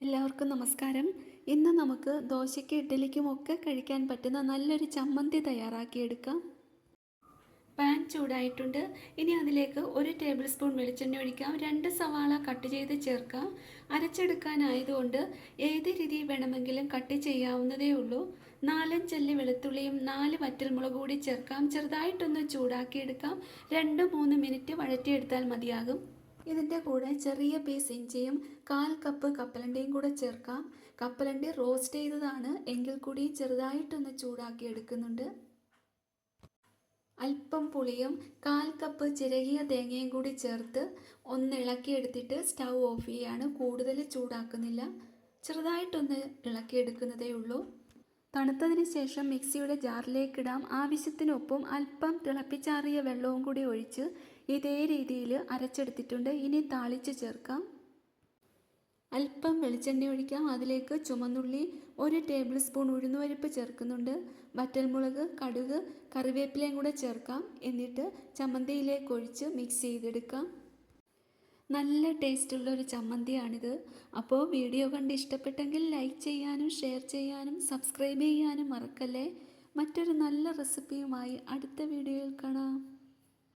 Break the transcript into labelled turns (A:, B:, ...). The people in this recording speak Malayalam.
A: എല്ലാവർക്കും നമസ്കാരം. ഇന്ന് നമുക്ക് ദോശയ്ക്ക് ഇഡ്ഡലിക്കും ഒക്കെ കഴിക്കാൻ പറ്റുന്ന നല്ലൊരു ചമ്മന്തി തയ്യാറാക്കിയെടുക്കാം. പാൻ ചൂടായിട്ടുണ്ട്. ഇനി അതിലേക്ക് 1 ടേബിൾ സ്പൂൺ വെളിച്ചെണ്ണ ഒഴിക്കാം. 2 സവാള കട്ട് ചെയ്ത് ചേർക്കാം. അരച്ചെടുക്കാനായതുകൊണ്ട് ഏത് രീതി വേണമെങ്കിലും കട്ട് ചെയ്യാവുന്നതേ ഉള്ളൂ. 4-5 അല്ലി വെളുത്തുള്ളിയും 4 വറ്റൽമുളക് കൂടി ചേർക്കാം. ചെറുതായിട്ടൊന്ന് ചൂടാക്കിയെടുക്കാം. 2-3 മിനിറ്റ് വഴറ്റിയെടുത്താൽ മതിയാകും. ഇതിൻ്റെ കൂടെ ചെറിയ പീസ് ഇഞ്ചിയും 1/4 കപ്പ് കപ്പലണ്ടിയും കൂടെ ചേർക്കാം. കപ്പലണ്ടി റോസ്റ്റ് ചെയ്തതാണ് എങ്കിൽ കൂടി ചെറുതായിട്ടൊന്ന് ചൂടാക്കി എടുക്കുന്നുണ്ട്. അല്പം പുളിയും 1/4 കപ്പ് ചിരകിയ തേങ്ങയും കൂടി ചേർത്ത് ഒന്ന് ഇളക്കിയെടുത്തിട്ട് സ്റ്റൗ ഓഫ് ചെയ്യാണ്. കൂടുതൽ ചൂടാക്കുന്നില്ല, ചെറുതായിട്ടൊന്ന് ഇളക്കിയെടുക്കുന്നതേ ഉള്ളൂ. തണുത്തതിന് ശേഷം മിക്സിയുടെ ജാറിലേക്കിടാം. ആവശ്യത്തിന് ഉപ്പും അല്പം തിളപ്പിച്ചാറിയ വെള്ളവും കൂടി ഒഴിച്ച് ഇതേ രീതിയിൽ അരച്ചെടുത്തിട്ടുണ്ട്. ഇനി താളിച്ച് ചേർക്കാം. അല്പം വെളിച്ചെണ്ണ ഒഴിക്കാം. അതിലേക്ക് ചുമന്നുള്ളി, 1 ടേബിൾ സ്പൂൺ ഉഴുന്നുപരിപ്പ് ചേർക്കുന്നുണ്ട്. വറ്റൽമുളക്, കടുക്, കറിവേപ്പിലയും കൂടെ ചേർക്കാം. എന്നിട്ട് ചമ്മന്തിയിലേക്ക് ഒഴിച്ച് മിക്സ് ചെയ്തെടുക്കാം. നല്ല ടേസ്റ്റുള്ളൊരു ചമ്മന്തിയാണിത്. അപ്പോൾ വീഡിയോ കണ്ട് ഇഷ്ടപ്പെട്ടെങ്കിൽ ലൈക്ക് ചെയ്യാനും ഷെയർ ചെയ്യാനും സബ്സ്ക്രൈബ് ചെയ്യാനും മറക്കല്ലേ. മറ്റൊരു നല്ല റെസിപ്പിയുമായി അടുത്ത വീഡിയോയിൽ കാണാം.